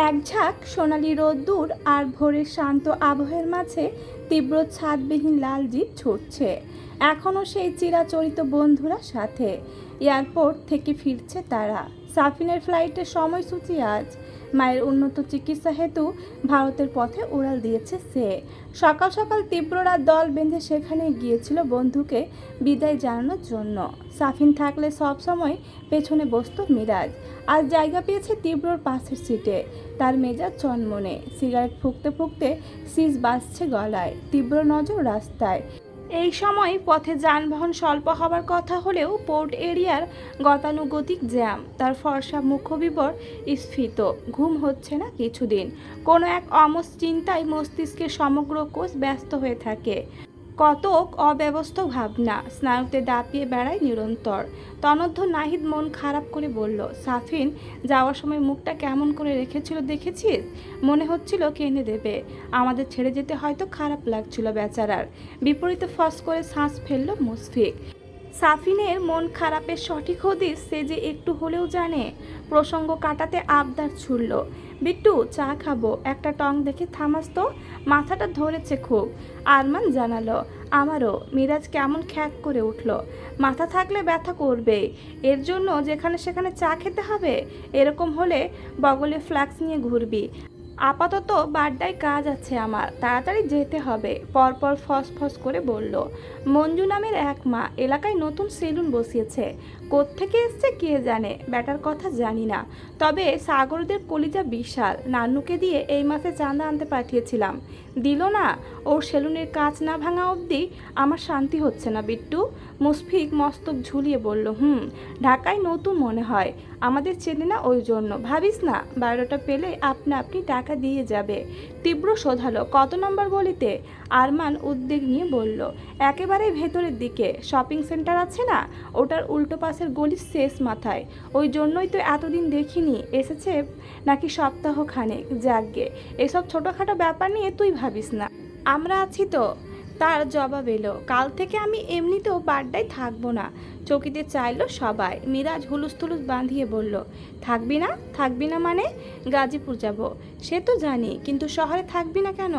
এক ঝাঁক সোনালি রোদ্দুর আর ভোরের শান্ত আবহের মাঝে তীব্র ছাদবিহীন লাল জিপ ছুটছে। এখনও সেই চিরাচরিত বন্ধুরা সাথে। এয়ারপোর্ট থেকে ফিরছে তারা। সাফিনের ফ্লাইটের সময়সূচি আজ। মায়ের উন্নত চিকিৎসা হেতু ভারতের পথে উড়াল দিয়েছে সে। সকাল সকাল তীব্ররা দল বেঁধে সেখানে গিয়েছিল বন্ধুকে বিদায় জানানোর জন্য। সাফিন থাকলে সব সময় পেছনে বসতো মিরাজ। আজ জায়গা পেয়েছে তীব্রর পাশের সিটে। তার মেজাজ চনমনে। সিগারেট ফুঁকতে ফুঁকতে সিজ বাজছে গলায়। তীব্র নজর রাস্তায়। এই সময় পথে যানবাহন স্বল্প হবার কথা হলেও পোর্ট এরিয়ার গতানুগতিক জ্যাম। তার ফর্সা মুখবিবর স্ফীত। ঘুম হচ্ছে না কিছুদিন। কোনো এক অমস চিন্তায় মস্তিষ্কের সমগ্র কোষ ব্যস্ত হয়ে থাকে। কতক অব্যবস্থ ভাবনা স্নায়ুতে দাপিয়ে বেড়ায় নিরন্তর। তনধ্য নাহিদ মন খারাপ করে বলল, সাফিন যাওয়ার সময় মুখটা কেমন করে রেখেছিল দেখেছিস? মনে হচ্ছিল কেঁদে দেবে। আমাদের ছেড়ে যেতে হয়তো খারাপ লাগছিল বেচারার। বিপরীতে ফস করে শ্বাস ফেলল মুশফিক। সাফিনের মন খারাপের সঠিক হদিস সে যে একটু হলেও জানে। প্রসঙ্গ কাটাতে আবদার ছুড়ল, বিট্টু চা খাবো, একটা টং দেখে থামাস তো, মাথাটা ধরেছে খুব। আরমান জানালো, আমারও। মিরাজ কেমন খ্যাক করে উঠল। মাথা থাকলে ব্যথা করবে, এর জন্য যেখানে সেখানে চা খেতে হবে? এরকম হলে বগলে ফ্ল্যাক্স নিয়ে ঘুরবি। আপাতত বাড্ডায় কাজ আছে আমার, তাড়াতাড়ি যেতে হবে। পরপর ফস করে বলল, মঞ্জু নামের এক মা এলাকায় নতুন সেলুন বসিয়েছে। কোত্থেকে এসছে কে জানে, ব্যাটার কথা জানি না। তবে সাগরদের কলিজা বিশাল। নান্নুকে দিয়ে এই মাসে চাঁদা আনতে পাঠিয়েছিলাম, দিল না। ওর সেলুনের কাজ না ভাঙা অবধি আমার শান্তি হচ্ছে না বিট্টু। মুশফিক মস্তক ঝুলিয়ে বলল, ঢাকায় নতুন মনে হয়, আমাদের চেনে না ওই জন্য। ভাবিস না, বায়োডাটা পেলে আপনি টাকা দিয়ে যাবে। তীব্র শোধালো, কত নম্বর গলিতে? আরমান উদ্বেগ নিয়ে বলল, একেবারে ভেতরের দিকে। শপিং সেন্টার আছে না, ওটার উল্টো পাশের গলির শেষ মাথায়। ওই জন্যই তো এতদিন দেখিনি। এসেছে নাকি সপ্তাহখানেক। যাকগে, এসব ছোটোখাটো ব্যাপার নিয়ে তুই ভাবিস না, আমরা আছি তো। তার জবাব এলো, কাল থেকে আমি এমনিতেও বাড্ডায় থাকবো না। চকিতে চাইলো সবাই। মিরাজ হুলুস বাঁধিয়ে বলল, থাকবি না মানে? গাজীপুর যাব। সে তো জানি, কিন্তু শহরে থাকবি না কেন?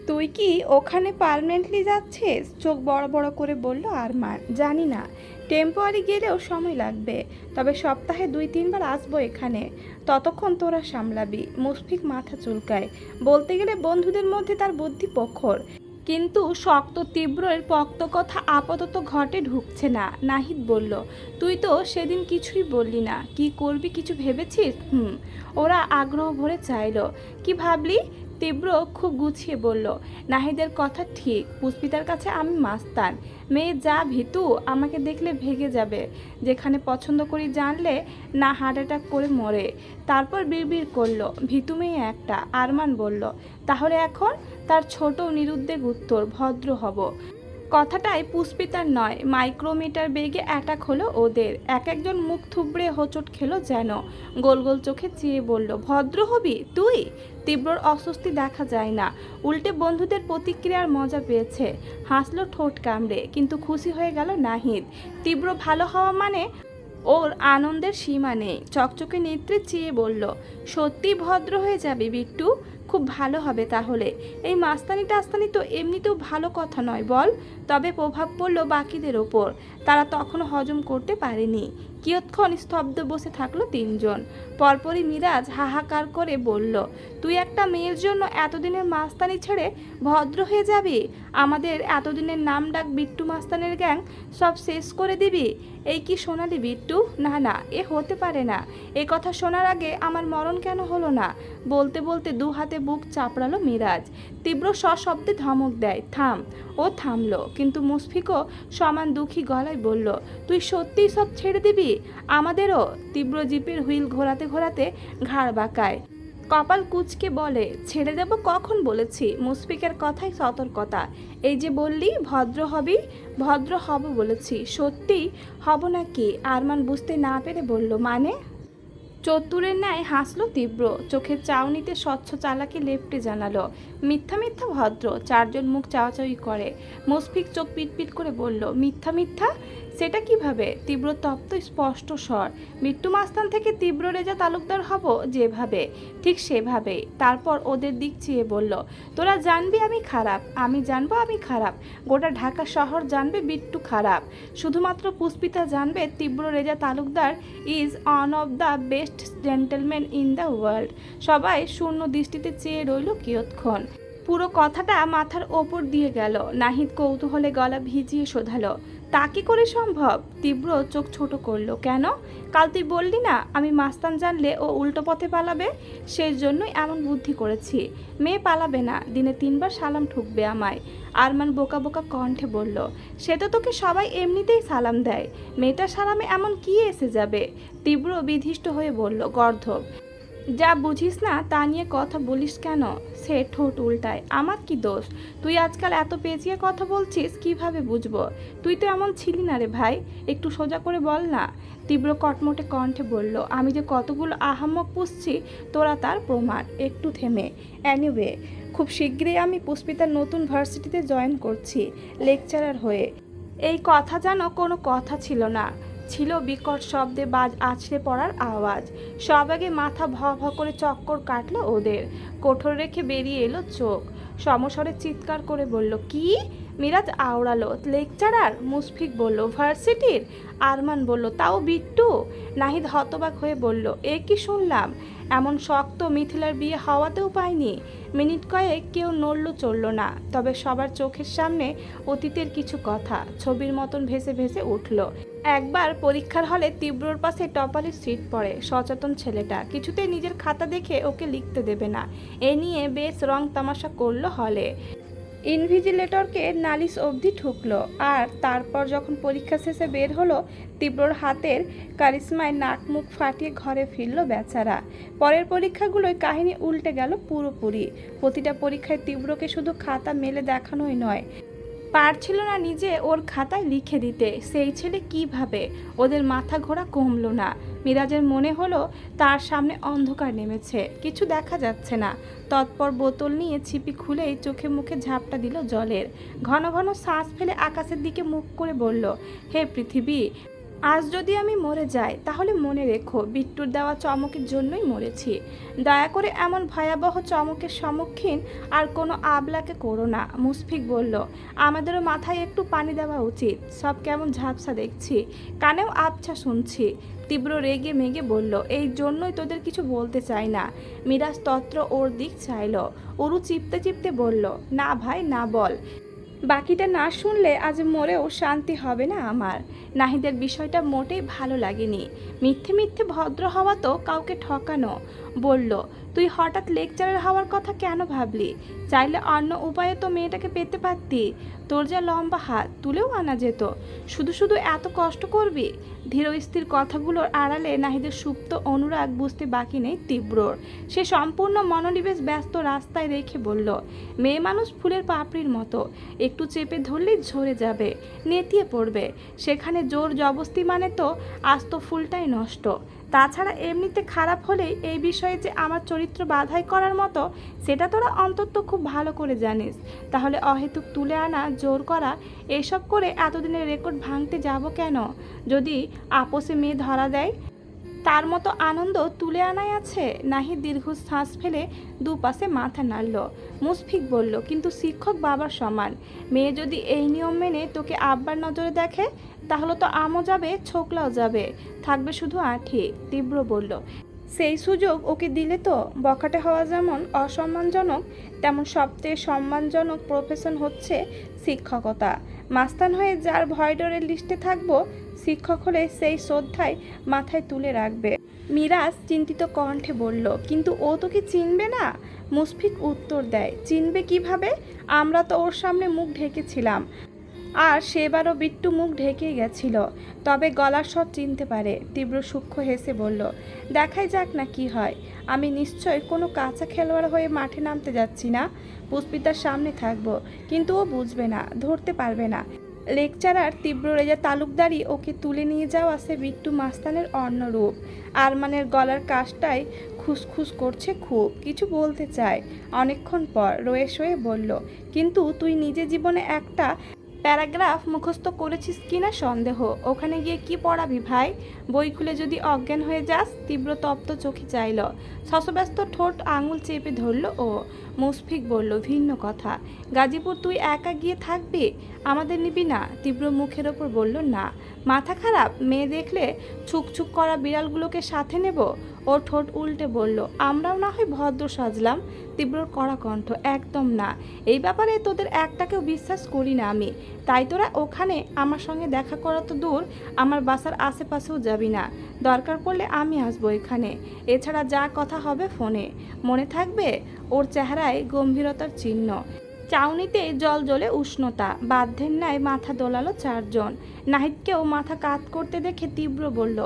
তুই কি ওখানে পার্মানেন্টলি যাচ্ছিস? চোখ বড় বড় করে বলল আরমান, জানি না, টেম্পোরারি গেলেও সময় লাগবে। তবে সপ্তাহে 2-3 বার আসবো এখানে, ততক্ষণ তোরা সামলাবি। মুশফিক মাথা চুলকায়। বলতে গেলে বন্ধুদের মধ্যে তার বুদ্ধি প্রখর, কিন্তু শক্ত তীব্রের পক্ত কথা আপাতত ঘটে ঢুকছে না। নাহিদ বলল, তুই তো সেদিন কিছুই বললি না, কি করবি কিছু ভেবেছিস? ওরা আগ্রহ ভরে চাইল, কি ভাবলি? তীব্র খুব গুছিয়ে বলল, নাহিদের কথা ঠিক, পুষ্পিতার কাছে আমি মাস্তান। মেয়ে যা ভীতু, আমাকে দেখলে ভেগে যাবে। যেখানে পছন্দ করি জানলে না হার্ট অ্যাটাক করে মরে। তারপর বিড়বিড় করলো, ভীতু মেয়ে একটা। আরমান বলল, তাহলে এখন? তার ছোট নিরুদ্বেগ উত্তর, ভদ্র হব। কথাটাই পুষ্পিতার নয়, মাইক্রোমিটার বেগে অ্যাটাক হলো ওদের। একজন মুখ থুবড়ে হোঁচট খেলো যেন। গোল গোল চোখে চেয়ে বলল, ভদ্র হবি তুই? তীব্রর অস্বস্তি দেখা যায় না, উল্টে বন্ধুদের প্রতিক্রিয়ার মজা পেয়েছে। হাসলো ঠোঁট কামড়ে, কিন্তু খুশি হয়ে গেল নাহিদ। তীব্র ভালো হওয়া মানে ওর আনন্দের সীমা নেই। চকচকে নেত্রে চেয়ে বলল, সত্যি ভদ্র হয়ে যাবি বিট্টু? খুব ভালো হবে তাহলে। এই মাস্তানি টাস্তানি তো এমনিতেও ভালো কথা নয় বল। তবে প্রভাব পড়ল বাকিদের ওপর। তারা তখনও হজম করতে পারেনি। কিয়ৎক্ষণ স্তব্ধ বসে থাকলো তিনজন। পরপরই মিরাজ হাহাকার করে বলল, তুই একটা মেয়ের জন্য এতদিনের মাস্তানি ছেড়ে ভদ্র হয়ে যাবি? আমাদের এতদিনের নাম ডাক বিট্টু মাস্তানের গ্যাং সব শেষ করে দিবি? এই কি শোনালি বিট্টু? না, এ হতে পারে না। এ কথা শোনার আগে আমার মরণ কেন হলো না? বলতে বলতে দু হাতে বুক চাপড়ালো মিরাজ। তীব্র সশব্দে ধমক দেয়, থাম। ও থামলো, কিন্তু মুশফিকও সমান দুঃখী গলায় বলল, তুই সত্যিই সব ছেড়ে দিবি আমাদেরও? তীব্র জিপের হুইল ঘোরাতে ঘোরাতে ঘাড় বাঁকায়, কপাল কুঁচকে বলে, ছেড়ে দেব কখন বলেছি? মুশফিকের কথাই সতর্কতা। এই যে বললি ভদ্র হবি, ভদ্র হব বলেছি। সত্যিই হব নাকি? আরমান বুঝতে না পেরে বলল, মানে? চতুরের ন্যায় হাসলো তীব্র। চোখের চাউনিতে স্বচ্ছ চালাকি লেপটে জানালো, মিথ্যা ভদ্র। চারজন মুখ চাওয়াচাওয়ি করে। মুশফিক চোখ পিটপিট করে বলল, মিথ্যা? সেটা কিভাবে? তীব্র তপ্ত স্পষ্ট স্বর। বিট্টু মাস্তান থেকে তীব্র রেজা তালুকদার হব যেভাবে, ঠিক সেভাবেই। তারপর ওদের দিক চেয়ে বলল, তোরা জানবি আমি খারাপ, আমি জানবো আমি খারাপ, গোটা ঢাকা শহর জানবে বিট্টু খারাপ, শুধুমাত্র পুষ্পিতা জানবে তীব্র Reza Talukdar is one of the best gentleman in the world. সবাই শূন্য দৃষ্টিতে চেয়ে রইল কিয়ৎক্ষণ। পুরো কথাটা মাথার ওপর দিয়ে গেল। নাহিদ কৌতূহলে গলা ভিজিয়ে শোধালো, তা কি করে সম্ভব? তীব্র চোখ ছোট করলো। কেন? কাল তুই বললি না আমি মাস্তান জানলে ও উল্টো পথে পালাবে, সেই জন্যই এমন বুদ্ধি করেছি। মেয়ে পালাবে না, দিনে 3 বার সালাম ঠুকবে আমায়। আরমান বোকা বোকা কণ্ঠে বলল, সে তো তোকে সবাই এমনিতেই সালাম দেয়, মেয়েটার সালামে এমন কি এসে যাবে? তীব্র বিধিষ্ট হয়ে বলল, গর্ধব, যা বুঝিস না তা নিয়ে কথা বলিস কেন? সে ঠোঁট উল্টায়, আমার কি দোষ? তুই আজকাল এত পেঁচিয়ে কথা বলছিস, কিভাবে বুঝবো? তুই তো এমন ছিলি না রে ভাই, একটু সোজা করে বল না। তীব্র কটমটে কণ্ঠে বলল, আমি যে কতগুলো আহাম্মক পুষছি তোরা তার প্রমাণ। একটু থেমে, অ্যানিওয়ে খুব শীঘ্রই আমি পুষ্পিতার নতুন ভার্সিটিতে জয়েন করছি লেকচারার হয়ে। এই কথা যেন কোনো কথা ছিল না, ছিল বিকট শব্দে বাজ আছড়ে পড়ার আওয়াজ। সবাগে মাথা ভ ভ করে চক্কর কাটল ওদের। কোঠর রেখে বেরিয়ে এলো চোখ। সমস্বরে চিৎকার করে বলল, কি? মিরাজ আওড়ালো, লেকচারার? মুশফিক বলল, ভার্সিটির? আরমান বলল, তাও বিট্টু? নাহিদ হতবাক হয়ে বলল, এ কি শুনলাম? এমন শক্ত মিথিলার বিয়ে হওয়াতেও পায়নি। মিনিট কয়েক কেউ নড়ল চলল না, তবে সবার চোখের সামনে অতীতের কিছু কথা ছবির মতন ভেসে ভেসে উঠল। একবার পরীক্ষার হলে তীব্রর পাশে টপারের সিট পড়ে। সচেতন ছেলেটা, কিছুতেই নিজের খাতা দেখে ওকে লিখতে দেবে না, এ নিয়ে বেশ রং তামাশা করলো হলে। ইনভিজিলেটরকে নালিশ অবধি ঠুকলো। আর তারপর যখন পরীক্ষা শেষে বের হলো, তীব্রর হাতের কারিশমায় নাক মুখ ফাটিয়ে ঘরে ফিরল বেচারা। পরের পরীক্ষাগুলোয় কাহিনী উল্টে গেল পুরোপুরি। প্রতিটা পরীক্ষায় তীব্রকে শুধু খাতা মেলে দেখানোই নয়, পারছিল না নিজে ওর খাতায় লিখে দিতে। সেই ছেলে কিভাবে? ওদের মাথা ঘোরা কমলো না। মিরাজের মনে হলো তার সামনে অন্ধকার নেমেছে, কিছু দেখা যাচ্ছে না। তৎপর বোতল নিয়ে ছিপি খুলেই চোখে মুখে ঝাপটা দিল জলের। ঘন ঘন শ্বাস ফেলে আকাশের দিকে মুখ করে বলল, হে পৃথিবী, আজ যদি আমি মরে যাই তাহলে মনে রেখো বিট্টুর দেওয়া চমকের জন্যই মরেছি। দয়া করে এমন ভয়াবহ চমকের সম্মুখীন আর কোনো আবলাকে করো না। মুশফিক বলল, আমাদেরও মাথায় একটু পানি দেওয়া উচিত, সব কেমন ঝাপসা দেখছি, কানেও আবছা শুনছি। তীব্র রেগে মেগে বলল, এই জন্যই তোদের কিছু বলতে চাই না। মিরাজ তত্র ওর দিক চাইল। ওরু চিপতে চিপতে বলল, না ভাই না, বল। বাকিটা না শুনলে আজ মরেও শান্তি হবে না আমার। নাহিদের বিষয়টা মোটেই ভালো লাগেনি। মিথ্যে মিথ্যে ভদ্র হওয়া তো কাউকে ঠকানো। বলল, তুই হঠাৎ লেকচারার হওয়ার কথা কেন ভাবলি? চাইলে অন্য উপায়ে তো মেয়েটাকে পেতে পারতি। তোর যা লম্বা হাত, তুলেও আনা যেত। শুধু শুধু এত কষ্ট করবি? ধীর স্থির কথাগুলোর আড়ালে নাহিদের সুপ্ত অনুরাগ বুঝতে বাকি নেই তীব্রর। সে সম্পূর্ণ মনোনিবেশ ব্যস্ত রাস্তায় রেখে বলল, মেয়ে মানুষ ফুলের পাপড়ির মতো, একটু চেপে ধরলেই ঝরে যাবে, নেতিয়ে পড়বে। সেখানে জোর জবস্তি মানে তো আস্ত ফুলটাই নষ্ট। তাছাড়া এমনিতে খারাপ হলেই এই বিষয়ে যে আমার চরিত্র বাধাই করার মতো, সেটা তোরা অন্তত খুব ভালো করে জানিস। তাহলে অহেতুক তুলে আনা, জোর করা, এসব করে এতদিনের রেকর্ড ভাঙতে যাব কেন? যদি আপোষে মেয়ে ধরা দেয়, তার মতো আনন্দ তুলে আনাই আছে। নাহি দীর্ঘ শ্বাস ফেলে দুপাশে মাথা নাড়ল। মুশফিক বলল, কিন্তু শিক্ষক বাবার সমান। মেয়ে যদি এই নিয়ম মেনে তোকে আব্বার নজরে দেখে, তাহলে তো আমও যাবে, ছোকলাও যাবে, থাকবে শুধু আঁঠি। তীব্র বলল, সেই সুযোগ ওকে দিলে তো? বখাটে হওয়া যেমন অসম্মানজনক, তেমন সবচেয়ে সম্মানজনক প্রফেশন হচ্ছে শিক্ষকতা। মাস্তান হয়ে যার ভয় ডরের লিস্টে থাকবো, শিক্ষক হলে সেই শ্রদ্ধায় মাথায় তুলে রাখবে। মিরাজ চিন্তিত কণ্ঠে বলল, কিন্তু ও তোকে চিনবে না? মুশফিক উত্তর দেয়, চিনবে কিভাবে? আমরা তো ওর সামনে মুখ ঢেকেছিলাম, আর সেবারও বিট্টু মুখ ঢেকেই গেছিল, তবে গলার স্বর চিনতে পারে। তীব্র সূক্ষ্ম হেসে বলল, দেখাই যাক না কি হয়। আমি নিশ্চয় কোনো কাঁচা খেলোয়াড় হয়ে মাঠে নামতে যাচ্ছি না। পুষ্পিতার সামনে থাকবো, কিন্তু ও বুঝবে না, ধরতে পারবে না। লেকচারার তীব্র রেজা তালুকদারই ওকে তুলে নিয়ে যাওয়া সে বিট্টু মাস্তানের অন্য রূপ। আরমানের গলার কাজটাই খুসখুস করছে, খুব কিছু বলতে চায়। অনেকক্ষণ পর রয়ে শয়ে বলল, কিন্তু তুই নিজে জীবনে একটা প্যারাগ্রাফ মুখস্থ করেছিস কিনা সন্দেহ। ওখানে গিয়ে কি পড়াবি ভাই? বই খুলে যদি অজ্ঞান হয়ে যাস। তীব্র তপ্ত চোখে চাইল। শশব্যস্ত ঠোঁট আঙুল চেপে ধরল ও। মুশফিক বলল, ভিন্ন কথা। গাজীপুর তুই একা গিয়ে থাকবি? আমাদের নিবি না? তীব্র মুখের ওপর বলল, না। মাথা খারাপ? মেয়ে দেখলে ছুকছুক করা বিড়ালগুলোকে সাথে নেব? ও ঠোঁট উল্টে বলল, আমরাও না হয় ভদ্র সাজলাম। তীব্রর কড়া কণ্ঠ, একদম না। এই ব্যাপারে তোদের একটাকেও বিশ্বাস করি না আমি। তাই তোরা ওখানে আমার সঙ্গে দেখা করা তো দূর, আমার বাসার আশেপাশেও যাবি না। দরকার পড়লে আমি আসবো এখানে। এছাড়া যা কথা হবে ফোনে। মনে থাকবে? ওর চেহারায় গম্ভীরতার চিহ্ন। চাউনিতে জল জ্বলে উষ্ণতা। বাধ্যের ন্যায় মাথা দোলালো চারজন। নাহিদকেও মাথা কাত করতে দেখে তীব্র বলল,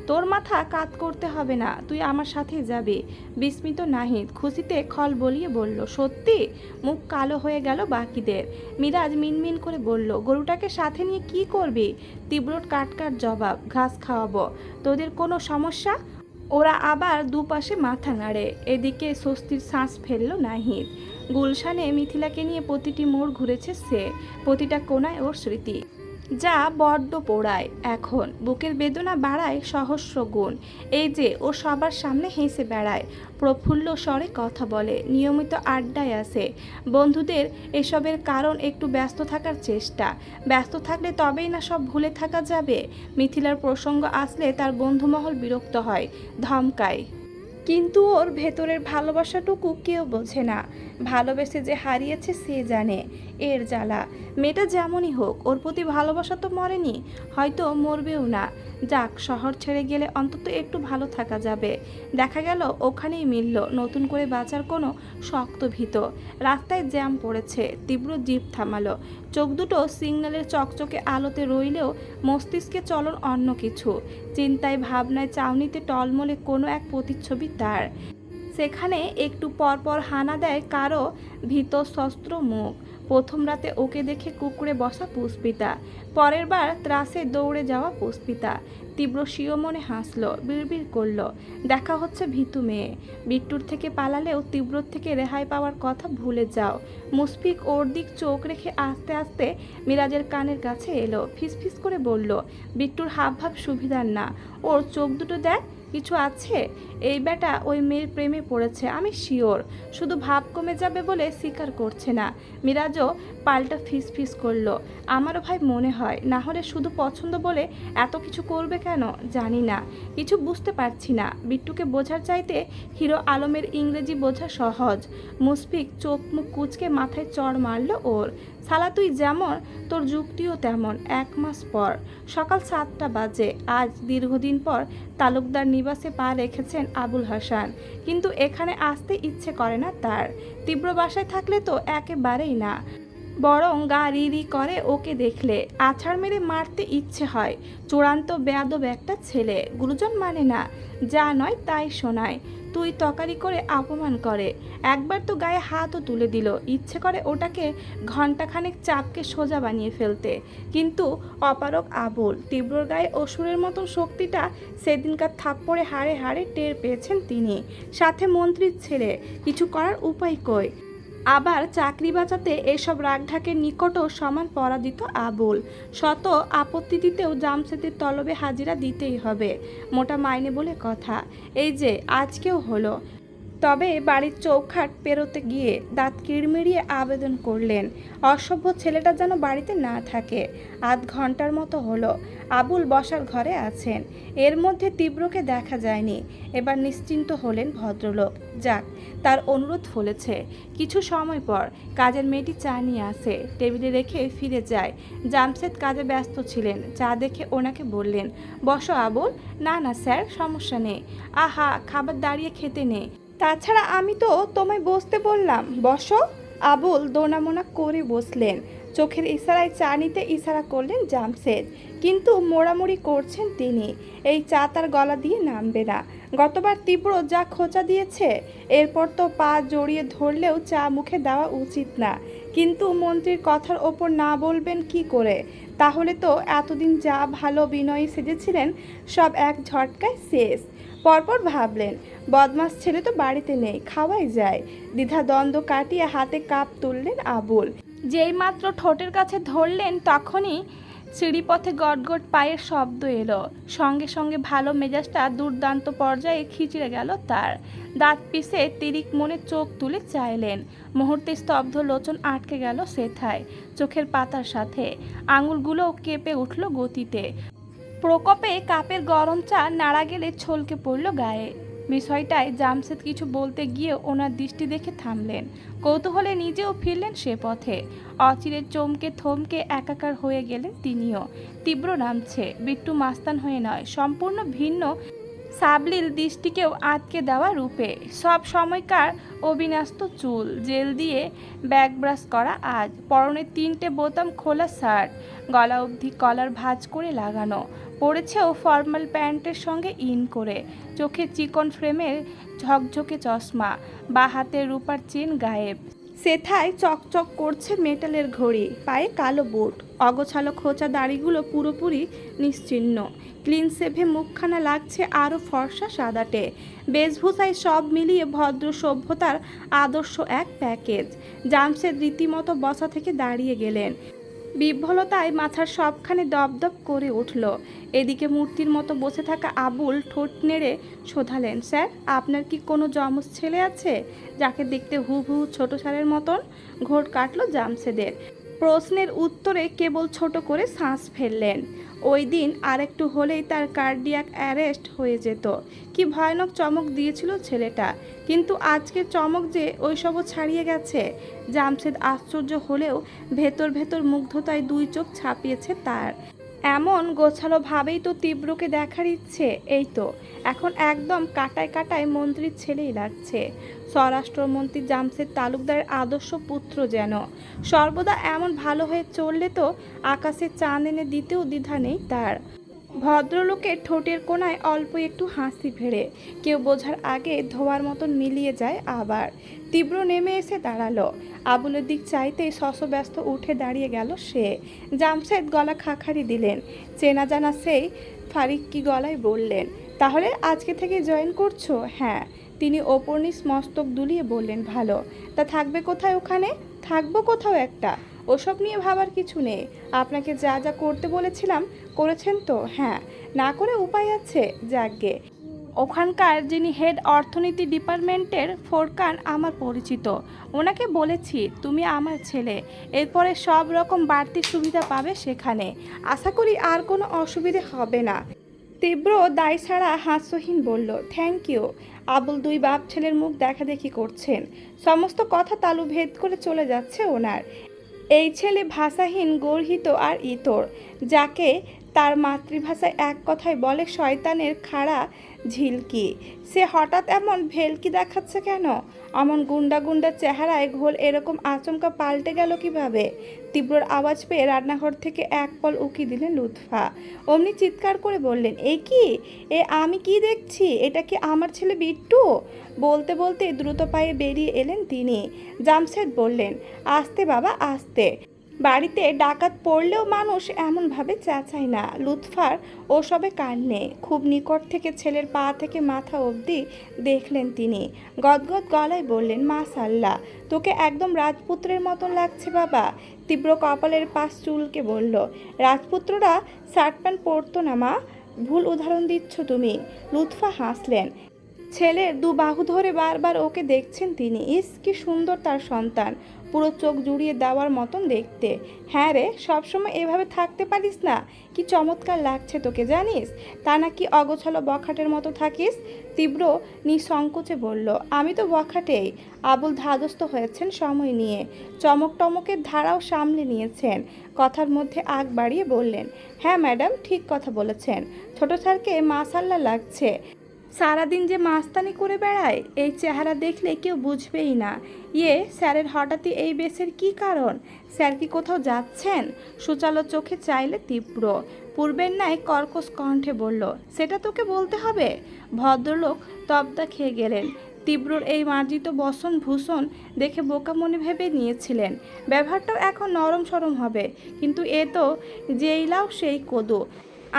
তোর মাথা কাত করতে হবে না, তুই আমার সাথেই যাবি। বিস্মিত নাহিদ খুশিতে খল বলিয়ে বলল, সত্যি? মুখ কালো হয়ে গেল বাকিদের। মিরাজ মিনমিন করে বলল, গরুটাকে সাথে নিয়ে কি করবি? তীব্রর কাটকাট জবাব, ঘাস খাওয়াবো। তোদের কোনো সমস্যা? ওরা আবার দুপাশে মাথা নাড়ে। এদিকে স্বস্তির শ্বাস ফেলল নাহিদ। গুলশানে মিথিলাকে নিয়ে প্রতিটি মোড় ঘুরেছে সে। প্রতিটা কোণায় ওর স্মৃতি, যা বড্ড পোড়ায় এখন। বুকের বেদনা বাড়ায় সহস্র গুণ। এই যে ও সবার সামনে হেসে বেড়ায়, প্রফুল্ল স্বরে কথা বলে, নিয়মিত আড্ডায় আসে। বন্ধুদের এসবের কারণ একটু ব্যস্ত থাকার চেষ্টা। ব্যস্ত থাকলে তবেই না সব ভুলে থাকা যাবে। মিথিলার প্রসঙ্গ আসলে তার বন্ধুমহল বিরক্ত হয়, ধমকায়। কিন্তু ওর ভেতরের ভালোবাসাটুকু কেউ বোঝে না। ভালোবেসে যে হারিয়েছে সে জানে এর জ্বালা। মেয়েটা যেমনই হোক, ওর প্রতি ভালোবাসা তো মরেনি, হয়তো মরবেও না। যাক, শহর ছেড়ে গেলে অন্তত একটু ভালো থাকা যাবে। দেখা গেল ওখানেই মিলল নতুন করে বাঁচার কোনো শক্ত ভিত। রাস্তায় জ্যাম পড়েছে। তীব্র জিভ থামালো। চোখ দুটো সিগন্যালের চকচকে আলোতে রইলেও মস্তিষ্কে চলন অন্য কিছু। চিন্তায় ভাবনায় চাউনিতে টলমলে কোনো এক প্রতিচ্ছবি তার। সেখানে একটু পরপর হানা দেয় কারো ভীত শস্ত্র মুখ। প্রথম রাতে ওকে দেখে কুকুরে বসা পুষ্পিতা, পরের বার ত্রাসে দৌড়ে যাওয়া পুষ্পিতা। তীব্র স্বীয় মনে হাসল, বিড়বিড় করল, দেখা হচ্ছে ভীতু মেয়ে। বিট্টুর থেকে পালালেও তীব্রর থেকে রেহাই পাওয়ার কথা ভুলে যাও। মুশফিক ওর দিক চোখ রেখে আস্তে আস্তে মিরাজের কানের কাছে এলো, ফিসফিস করে বলল, বিট্টুর হাবভাব সুবিধার না, ওর চোখ দুটো দেখ, কিছু আছে। এই বেটা ওই মেয়ের প্রেমে পড়েছে, আমি শিওর। শুধু ভাব কমে যাবে বলে স্বীকার করছে না। মিরাজও পাল্টা ফিসফিস করলো, আমারও ভাই মনে হয়, না হলে শুধু পছন্দ বলে এত কিছু করবে কেন জানি না, কিছু বুঝতে পারছি না। বিট্টুকে বোঝার চাইতে হিরো আলমের ইংরেজি বোঝা সহজ। মুশফিক চোখ মুখ কুচকে মাথায় চড় মারল ওর। শালা তুই যেমন, তোর যুক্তিও তেমন। 1 মাস পর সকাল 7টা বাজে। আজ দীর্ঘদিন পর তালুকদার নিবাসে পা রেখেছেন আবুল হাসান, কিন্তু এখানে আসতে ইচ্ছে করে না তার। তীব্র বাসায় থাকলে তো একেবারেই না, বরং গা রি রি করে ওকে দেখলে। আছাড় মেরে মারতে ইচ্ছে হয়। চূড়ান্ত বেয়াদব একটা ছেলে, গুরুজন মানে না, যা নয় তাই শোনায়। তুই তকারি করে অপমান করে। একবার তো গায়ে হাতও তুলে দিল, ইচ্ছে করে ওটাকে ঘণ্টাখানেক চাপকে সোজা বানিয়ে ফেলতে। কিন্তু অপারক আবুল। তীব্রর গায়ে অসুরের মতন শক্তিটা সেদিনকার থাপ্পড়ে হাড়ে হাড়ে টের পেয়েছেন তিনি। সাথে মন্ত্রীর ছেলে, কিছু করার উপায় কই। আবার চাকরি বাঁচাতে এসব রাগঢাকের নিকটও সমান পরাজিত আবুল। শত আপত্তি দিতেও জামশেদের তলবে হাজিরা দিতেই হবে, মোটা মাইনে বলে কথা। এই যে আজকেও হলো। তবে বাড়ির চৌখাট পেরোতে গিয়ে দাঁত কিড়মিড়িয়ে আবেদন করলেন, অসভ্য ছেলেটা যেন বাড়িতে না থাকে। আধ ঘন্টার মতো হলো আবুল বসার ঘরে আছেন। এর মধ্যে তীব্রকে দেখা যায়নি। এবার নিশ্চিন্ত হলেন ভদ্রলোক। যাক, তার অনুরোধ ফলেছে। কিছু সময় পর কাজের মেয়েটি চা নিয়ে আসে, টেবিলে রেখে ফিরে যায়। জামশেদ কাজে ব্যস্ত ছিলেন। চা দেখে ওনাকে বললেন, বসো আবুল। না না স্যার, সমস্যা নেই। আহা, খাবার দাঁড়িয়ে খেতে নেই। তাছাড়া আমি তো তোমায় বসতে বললাম, বসো। আবুল দোনামোনা করে বসলেন। চোখের ইশারায় চা নিতে ইশারা করলেন জামশেদ, কিন্তু মোড়ামুড়ি করছেন তিনি। এই চা তার গলা দিয়ে নামবে না। গতবার তীব্র যা খোঁচা দিয়েছে, এরপর তো পা জড়িয়ে ধরলেও চা মুখে দেওয়া উচিত না। কিন্তু মন্ত্রীর কথার ওপর না বলবেন কি করে? তাহলে তো এতদিন যা ভালো বিনয়ী সেজেছিলেন সব এক ঝটকায় শেষ। পরপর ভাবলেন, বদমাস ছেলে তো বাড়িতে নেই, খাওয়াই যায়। দ্বিধাদ্বন্দ্ব কাটিয়ে হাতে কাপ তুললেন আবুল। যেই মাত্র ঠোঁটের কাছে ধরলেন তখনই সিঁড়িপথে গটগট পায়ের শব্দ এলো। সঙ্গে সঙ্গে ভালো মেজাজটা দুর্দান্ত পর্যায়ে খিচড়ে গেল তার। দাঁত পিষে তিরিক মনে চোখ তুলে চাইলেন। মুহূর্তে স্তব্ধ লোচন আটকে গেল সেথায়, চোখের পাতার সাথে। আঙুলগুলোও কেঁপে উঠল গতিতে। প্রকোপে কাপের গরম চা নাড়া গেলে ছলকে পড়ল গায়ে। বিষয়টায় জামশেদ কিছু বলতে গিয়ে ওনার দৃষ্টি দেখে থামলেন। কৌতূহলে নিজেও ফিরলেন সে পথে। অচিরে চমকে থমকে একাকার হয়ে গেলেন তিনিও। তীব্র নামছে, বিট্টু মাস্তান হয়ে নয়, সম্পূর্ণ ভিন্ন সাবলীল দৃষ্টিকেও আটকে দেওয়া রূপে। সব সময়কার অবিন্যস্ত চুল জেল দিয়ে ব্যাক ব্রাশ করা, আজ পরনে 3টে বোতাম খোলা শার্ট, গলা অবধি কলার ভাঁজ করে লাগানো, পরেছেও ফর্মাল প্যান্টের সঙ্গে ইন করে। চোখে চিকন ফ্রেমের ঝকঝকে চশমা, বা হাতের রূপার চেন গায়েব। সেথায় চকচক করছে মেটালের ঘড়ি, পায়ে কালো বুট। অগোছালো খোঁচা দাড়িগুলো পুরোপুরি নিশ্চিহ্ন। ক্লিন সেভে মুখখানা লাগছে আরও ফর্সা সাদাটে। বেশভূষায় সব মিলিয়ে ভদ্র সভ্যতার আদর্শ এক প্যাকেজ। জামশেদ রীতিমতো বসা থেকে দাঁড়িয়ে গেলেন। বিহ্বলতায় মাথার সবখানে দপদপ করে উঠল। এদিকে মূর্তির মতো বসে থাকা আবুল ঠোঁট নেড়ে শোধালেন, স্যার আপনার কি কোনো যমজ ছেলে আছে যাকে দেখতে হুবহু ছোট স্যারের মতন? ঘোর কাটল জামশেদের। প্রশ্নের উত্তরে কেবল ছোট করে শ্বাস ফেললেন। ওই দিন আরেকটু হলেই তার কার্ডিয়াক অ্যারেস্ট হয়ে যেত। কি ভয়ানক চমক দিয়েছিল ছেলেটা, কিন্তু আজকের চমক যে ওইসবও ছাড়িয়ে গেছে। জামশেদ আশ্চর্য হলেও ভেতর ভেতর মুগ্ধতায় 2 চোখ ছাপিয়েছে তার। এমন গোছালোভাবেই তো তীব্রকে দেখার ইচ্ছে। এই তো এখন একদম কাটায় কাটায় মন্ত্রীর ছেলেই লাগছে। স্বরাষ্ট্রমন্ত্রী জামশেদ তালুকদারের আদর্শ পুত্র যেন। সর্বদা এমন ভালো হয়ে চললে তো আকাশে চাঁদ এনে দিতেও দ্বিধা নেই তার। ভদ্রলোকের ঠোঁটের কোণায় অল্প একটু হাসি ফেরে, কেউ বোঝার আগে ধোয়ার মতন মিলিয়ে যায় আবার। তীব্র নেমে এসে দাঁড়ালো। আবুলের দিক চাইতেই শশব্যস্ত উঠে দাঁড়িয়ে গেল সে। জামশেদ গলা খাখারি দিলেন। চেনা জানা সেই ফারিক্কি গলায় বললেন, তাহলে আজকে থেকে জয়েন করছো? হ্যাঁ। তিনি ওপর নিচ মস্তক দুলিয়ে বললেন, ভালো। তা থাকবে কোথায় ওখানে? থাকবো কোথাও একটা, ওসব নিয়ে ভাবার কিছু নেই। আপনাকে যা যা করতে বলেছিলাম করেছেন তো? হ্যাঁ। না করে উপায় আছে? যাকগে। ওখানকার যিনি হেড অর্থনীতি ডিপার্টমেন্টের ফোরকান আমার পরিচিত, ওনাকে বলেছি তুমি আমার ছেলে, এরপরে সব রকম বাড়তি সুবিধা পাবে সেখানে। আশা করি আর কোনো অসুবিধে হবে না। তীব্র দায় ছাড়া হাস্যহীন বলল, থ্যাংক ইউ। আবুল 2 বাপ ছেলের মুখ দেখাদেখি করছেন। সমস্ত কথা তালু ভেদ করে চলে যাচ্ছে ওনার। এই ছেলে ভাষাহীন, গর্হিত আর ইতর, যাকে তার মাতৃভাষায় এক কথায় বলে শয়তানের খাড়া ঝিলকি। সে হঠাৎ এমন ভেলকি দেখাচ্ছে কেন? অমন গুন্ডা গুন্ডা চেহারায় ঘোল এরকম আচমকা পাল্টে গেল কিভাবে? তীব্রর আওয়াজ পেয়ে রান্নাঘর থেকে এক পল উকি দিলেন লুৎফা। অমনি চিৎকার করে বললেন, এ কি? আমি কি দেখছি? এটা কি আমার ছেলে বিট্টু? বলতে বলতে দ্রুত পায়ে বেরিয়ে এলেন তিনি। জামশেদ বললেন, আস্তে বাবা আস্তে। বাড়িতে ডাকাত পড়লেও মানুষ এমনভাবে চেঁচায় না। লুৎফার ওসবে কান নেই। খুব নিকট থেকে ছেলের পা থেকে মাথা অবধি দেখলেন তিনি। গদগদ গলায় বললেন, মাশাআল্লাহ, তোকে একদম রাজপুত্রের মতন লাগছে বাবা। তীব্র কপালের পাশ চুলকে বলল, রাজপুত্ররা শার্ট প্যান্ট পরতো না মা, ভুল উদাহরণ দিচ্ছ তুমি। লুৎফা হাসলেন। ছেলের 2 বাহু ধরে বারবার ওকে দেখছেন তিনি। ইস কি সুন্দর তার সন্তান, পুরো চোখ জুড়িয়ে দেওয়ার মতন দেখতে। হ্যাঁ রে, সবসময় এভাবে থাকতে পারিস না? কি চমৎকার লাগছে তোকে জানিস। তা নাকি অগোছালো বখাটের মতো থাকিস? তীব্র নিঃসংকোচে বলল, আমি তো বখাটেই। আবুল ধাদস্ত হয়েছেন সময় নিয়ে, চমক টমকের ধারাও সামলে নিয়েছেন। কথার মধ্যে আগ বাড়িয়ে বললেন, হ্যাঁ ম্যাডাম ঠিক কথা বলেছেন, ছোট স্যারকে মাশাআল্লাহ লাগছে। সারাদিন যে মাস্তানি করে বেড়ায়, এই চেহারা দেখলে কেউ বুঝবেই না। স্যারের হঠাৎই এই বেশের কি কারণ? স্যার কি কোথাও যাচ্ছেন? সুচালো চোখে চাইলে তীব্র। পূর্বের ন্যায় কর্কশ কণ্ঠে বলল, সেটা তোকে বলতে হবে? ভদ্রলোক তবদা খেয়ে গেলেন। তীব্রর এই মার্জিত বসন ভূষণ দেখে বোকা মনে ভেবে নিয়েছিলেন ব্যবহারটাও এখন নরম সরম হবে, কিন্তু এ তো যেই লাও সেই কদু।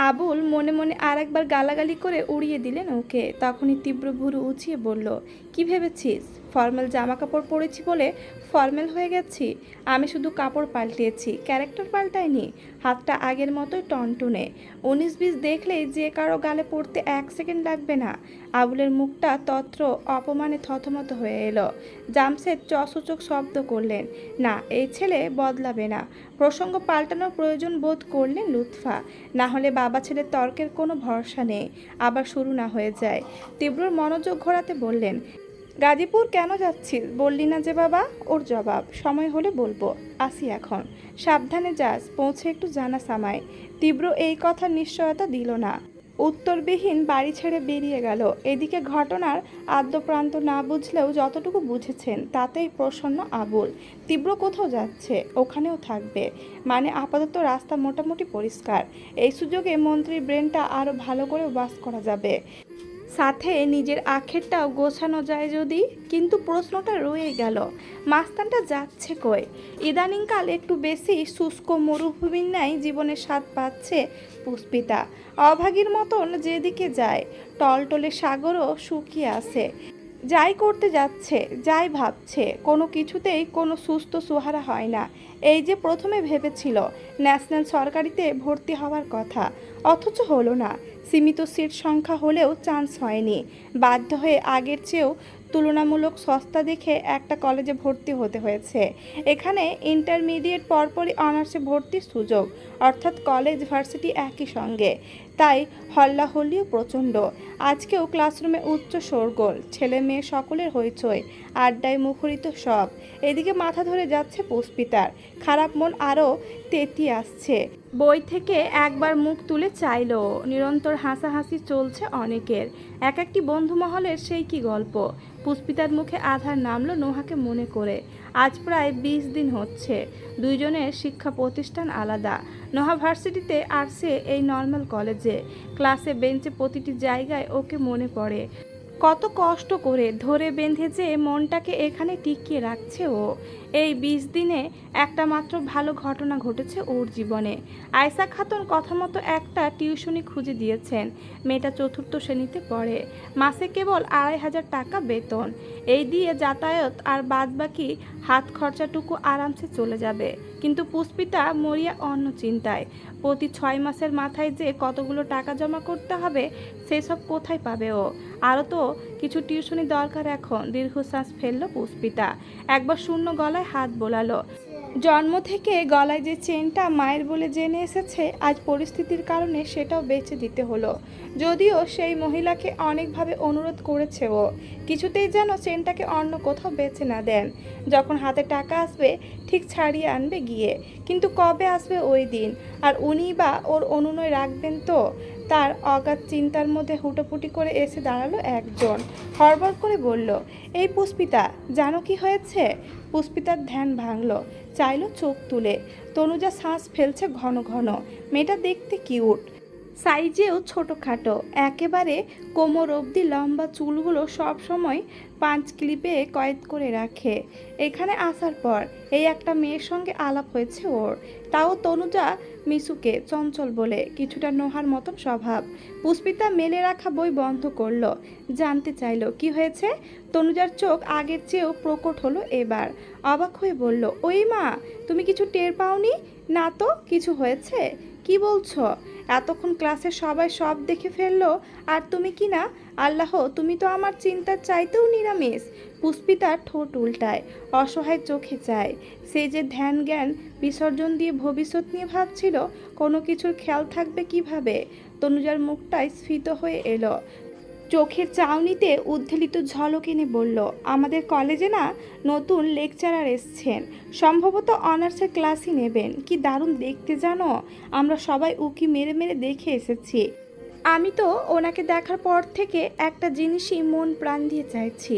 আবুল মনে মনে আরেকবার গালাগালি করে উড়িয়ে দিলেন ওকে। তখনই তীব্র ভুরু উঁচিয়ে বলল, কি ভেবেছিস? ফর্মাল জামা কাপড় পরেছি বলে ফর্মাল হয়ে গেছি? আমি শুধু কাপড় পাল্টিয়েছি, ক্যারেক্টার পাল্টায়নি। হাতটা আগের মতোই টনটনে। 19-20 দেখলেই যে কারো গালে পড়তে 1 সেকেন্ড লাগবে না। আবুলের মুখটা তত্র অপমানে থতমত হয়ে এলো। জামশেদ চসূচক শব্দ করলেন, না, এই ছেলে বদলাবে না। প্রসঙ্গ পাল্টানোর প্রয়োজন বোধ করলেন লুৎফা। না হলে বাবা ছেলের তর্কের কোনো ভরসা নেই, আবার শুরু না হয়ে যায়। তীব্রর মনোযোগ ঘোরাতে বললেন, গাজীপুর কেন যাচ্ছিস বললি না যে বাবা? ওর জবাব, সময় হলে বলবো, আসি এখন। সাবধানে যাস, পৌঁছে একটু জানাস আমায়। তীব্র এই কথা নিশ্চয়তা দিল না। উত্তরবিহীন বাড়ি ছেড়ে বেরিয়ে গেল। এদিকে ঘটনার আদ্যপ্রান্ত না বুঝলেও যতটুকু বুঝেছেন তাতেই প্রসন্ন আবুল। তীব্র কোথাও যাচ্ছে, ওখানেও থাকবে, মানে আপাতত রাস্তা মোটামুটি পরিষ্কার। এই সুযোগে মন্ত্রীর ব্রেনটা আরও ভালো করে ওয়াশ করা যাবে, সাথে নিজের আখেরটাও গোছানো যায় যদি। কিন্তু প্রশ্নটা রয়ে গেল, মাস্তানটা যাচ্ছে কই? ইদানিংকাল একটু বেশি শুষ্ক মরুভূমির ন্যায় জীবনের স্বাদ পাচ্ছে পুষ্পিতা। অভাগীর মতন যেদিকে যায় টলটলে সাগরও শুকিয়ে আসে। যাই করতে যাচ্ছে, যাই ভাবছে, কোনো কিছুতেই কোনো সুস্থ সুহারা হয় না। এই যে প্রথমে ভেবেছিল ন্যাশনাল সরকারিতে ভর্তি হওয়ার কথা, অথচ হলো না। সীমিত সিট সংখ্যা হলেও চান্স হয়নি। বাধ্য হয়ে আগের চেয়েও তুলনামূলক সস্তা দেখে একটা কলেজে ভর্তি হতে হয়েছে। এখানে ইন্টারমিডিয়েট পরপরই অনার্সে ভর্তির সুযোগ, অর্থাৎ কলেজ ভার্সিটি একই সঙ্গে। তাই হল্লাহল্লিও প্রচণ্ড। আজকেও ক্লাসরুমে উচ্চ শোরগোল, ছেলে মেয়ে সকলের হইচই, আড্ডায় মুখরিত সব। এদিকে মাথা ধরে যাচ্ছে পুষ্পিতার। খারাপ মন আরও তেতিয়ে আসছে। বই থেকে একবার মুখ তুলে চাইল, নিরন্তর হাসাহাসি চলছে অনেকের। এক একটি বন্ধু মহলের সেই কি গল্প। পুষ্পিতার মুখে আধার নামলো নোহাকে মনে করে। আজ প্রায় 20 দিন হচ্ছে। দুইজনের শিক্ষা প্রতিষ্ঠান আলাদা। নোহা ভার্সিটিতে আর সে এই নর্মাল কলেজে। ক্লাসে বেঞ্চে প্রতিটি জায়গায় ওকে মনে পড়ে। কত কষ্ট করে ধরে বেঁধে যে মনটাকে এখানে টিকিয়ে রাখছে ও। এই 20 দিনে একটা মাত্র ভালো ঘটনা ঘটেছে ওর জীবনে। আয়সা খাতুন কথা মতো একটা টিউশনি খুঁজে দিয়েছেন। মেয়েটা 4র্থ শ্রেণীতে পড়ে। মাসে কেবল 2500 টাকা বেতন। এই দিয়ে যাতায়াত আর বাদবাকি হাত খরচাটুকু আরামসে চলে যাবে। কিন্তু পুষ্পিতা মরিয়া অন্য চিন্তায়। প্রতি 6 মাসের মাথায় যে কতগুলো টাকা জমা করতে হবে সেসব কোথায় পাবে ও। আরও তো কিছু টিউশনি দরকার এখন। দীর্ঘশ্বাস ফেলল পুষ্পিতা। একবার শূন্য গলায় হাত বোলালো। জন্ম থেকে গলায় যে চেনটা মায়ের বলে জেনে এসেছে, আজ পরিস্থিতির কারণে সেটাও বেচে দিতে হলো। যদিও সেই মহিলাকে অনেকভাবে অনুরোধ করেছে ও, কিছুতেই যেন চেনটাকে অন্য কোথাও বেচে না দেন। যখন হাতে টাকা আসবে ঠিক ছাড়িয়ে আনবে গিয়ে। কিন্তু কবে আসবে ওই দিন? আর উনিই বা ওর অনুনয় রাখবেন তো? তার অগাধ চিন্তার মধ্যে হুটোপুটি করে এসে দাঁড়ালো একজন। হড়বড় করে বলল, এই পুষ্পিতা, জানো কি হয়েছে? পুষ্পিতার ধ্যান ভাঙল। চাইলো চোখ তুলে। তনুজা শ্বাস ফেলছে ঘন ঘন। মেয়েটা দেখতে কিউট, সাইজেও ছোটোখাটো, একেবারে কোমর অবধি লম্বা চুলগুলো সব সময় 5 ক্লিপে কয়েদ করে রাখে। এখানে আসার পর এই একটা মেয়ের সঙ্গে আলাপ হয়েছে ওর, তাও তনুজা মিশুকে, চঞ্চল বলে, কিছুটা নোহার মতন স্বভাব। পুষ্পিতা মেলে রাখা বই বন্ধ করলো। জানতে চাইলো কি হয়েছে। তনুজার চোখ আগের চেয়েও প্রকট হলো এবার। অবাক হয়ে বলল, ওই মা, তুমি কিছু টের পাওনি? না তো, কিছু হয়েছে? কি বলছো? এতক্ষণ ক্লাসে সবাই সব দেখে ফেললো, আর তুমি কি না? আল্লাহ, তুমি তো আমার চিন্তার চাইতেও নিরামিষ। পুষ্পিতার ঠোঁট উল্টায়, অসহায় চোখে চায়। সে যে ধ্যান জ্ঞান বিসর্জন দিয়ে ভবিষ্যৎ নিয়ে ভাবছিল, কোনো কিছুর খেয়াল থাকবে কিভাবে? তনুজার মুখটাই স্ফীত হয়ে এলো। চোখের চাউনিতে উদ্ধৃত ঝলক এনে বলল, আমাদের কলেজে না নতুন লেকচারার এসছেন, সম্ভবত অনার্সের ক্লাসই নেবেন। কি দারুণ দেখতে জানো, আমরা সবাই উকি মেরে মেরে দেখে এসেছি। আমি তো ওনাকে দেখার পর থেকে একটা জিনিসই মন প্রাণ দিয়ে চাইছি,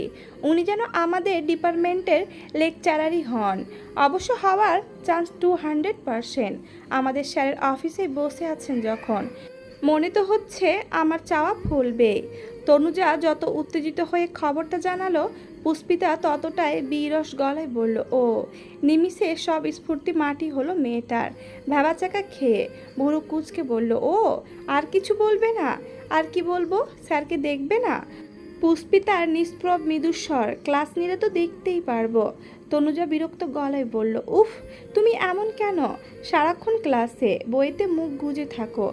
উনি যেন আমাদের ডিপার্টমেন্টের লেকচারারই হন। অবশ্য হওয়ার চান্স 200%। আমাদের স্যারের অফিসে বসে আছেন যখন, মনে তো হচ্ছে আমার চাওয়া ফলবে। তনুজা যত উত্তেজিত হয়ে খবরটা জানালো, পুষ্পিতা ততটাই বিরস গলায় বলল, ও। নিমিষে সব স্ফূর্তি মাটি হলো মেয়েটার। ভ্যাবাচাকা খেয়ে বুড়ো কুচকে বলল, ও, আর কিছু বলবে না? আর কি বলবো, স্যারকে দেখবে না? পুষ্পিতার নিষ্প্রভ মৃদুস্বর, ক্লাস নিলে তো দেখতেই পারবো। তনুজা বিরক্ত গলায় বলল, উফ, তুমি এমন কেন? সারাক্ষণ ক্লাসে বইতে মুখ গুজে থাকো।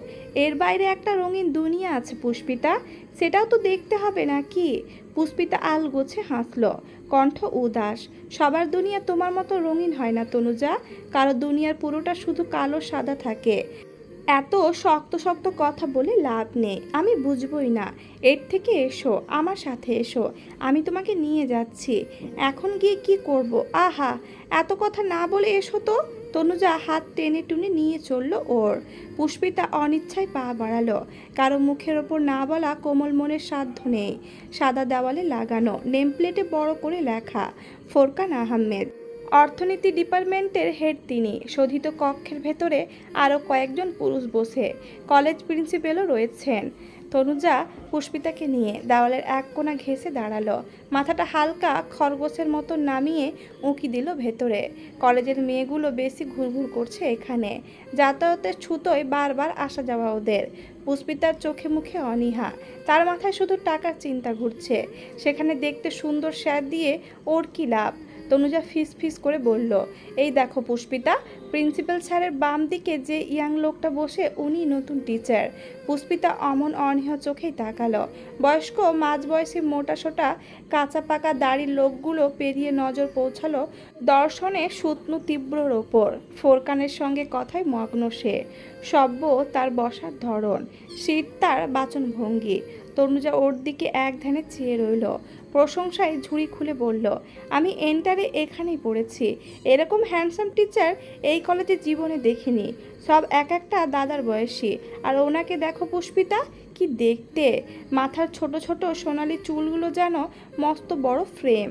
এর বাইরে একটা রঙিন দুনিয়া আছে পুষ্পিতা, সেটাও তো দেখতে হবে নাকি? পুষ্পিতা আলগোছে হাসলো, কণ্ঠ উদাস। সবার দুনিয়া তোমার মতো রঙিন হয় না তনুজা, কারো দুনিয়ার পুরোটা শুধু কালো সাদা থাকে। এত শক্ত শক্ত কথা বলে লাভ নেই, আমি বুঝবই না। এর থেকে এসো, আমার সাথে এসো, আমি তোমাকে নিয়ে যাচ্ছি। এখন গিয়ে কি করব? আহা, এত কথা না বলে এসো তো। তনুজা হাত টেনে টুনে নিয়ে চলল ওর। পুষ্পিতা অনিচ্ছায় পা বাড়ালো। কারো মুখের ওপর না বলা কোমল মনের সাধ্য নেই। সাদা দেওয়ালে লাগানো নেমপ্লেটে বড় করে লেখা, ফোরকান আহমেদ, অর্থনীতি ডিপার্টমেন্টের হেড তিনি। শোধিত কক্ষের ভেতরে আরও কয়েকজন পুরুষ বসে, কলেজ প্রিন্সিপালও রয়েছেন। তনুজা পুষ্পিতাকে নিয়ে দেওয়ালের এক কোণা ঘেঁষে দাঁড়ালো, মাথাটা হালকা খরগোশের মতো নামিয়ে উঁকি দিল ভেতরে। কলেজের মেয়েগুলো বেশি ঘুরঘুর করছে এখানে, যাতায়াতের ছুতোয় বারবার আসা যাওয়া ওদের। পুষ্পিতার চোখে মুখে অনীহা, তার মাথায় শুধু টাকার চিন্তা ঘুরছে। সেখানে দেখতে সুন্দর স্যার দিয়ে ওর কী লাভ? তনুজা ফিস ফিস করে বলল, এই দেখো পুষ্পিতা, প্রিন্সিপাল স্যারের বাম দিকে যে ইয়াং লোকটা বসে উনি নতুন টিচার। পুষ্পিতা অমন অনীহা চোখেই তাকালো। বয়স্ক মাঝবয়সী মোটাসোটা কাঁচা পাকা দাড়ির লোকগুলো পেরিয়ে নজর পৌঁছালো দর্শনে শুকনো তীব্রর ওপর। ফোরকানের সঙ্গে কথায় মগ্ন সে। সভ্য তার বসার ধরন, শীত তার বাচনভঙ্গি। তনুজা ওর দিকে এক ধ্যানে চেয়ে রইল। প্রশংসায় ঝুড়ি খুলে বলল, আমি এন্টারে এখানেই পড়েছি, এরকম হ্যান্ডসাম টিচার এই কলেজে জীবনে দেখিনি। সব এক একটা দাদার বয়সী। আর ওনাকে দেখো পুষ্পিতা, কি দেখতে! মাথার ছোট ছোট সোনালি চুলগুলো যেন মস্ত বড় ফ্রেম,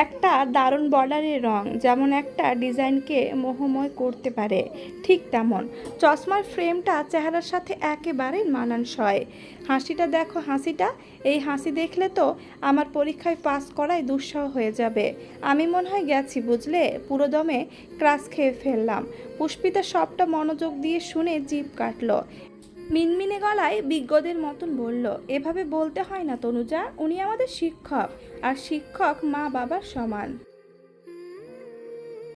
একটা দারুণ বর্ডারের রং যেমন একটা ডিজাইনকে মোহময় করতে পারে, ঠিক তেমন চশমার ফ্রেমটা চেহারার সাথে একেবারে মানানসই। হাসিটা দেখো, হাসিটা, এই হাসি দেখলে তো আমার পরীক্ষায় পাস করাই দুঃসহ হয়ে যাবে। আমি মনে হয় গেছি বুঝলে, পুরোদমে ক্রাশ খেয়ে ফেললাম। পুষ্পিতা সবটা মনোযোগ দিয়ে শুনে জিভ কাটল। মিনমিনে গলায় বিজ্ঞদের মতন বলল, এভাবে বলতে হয় না তনুজা, উনি আমাদের শিক্ষক, আর শিক্ষক মা বাবার সমান।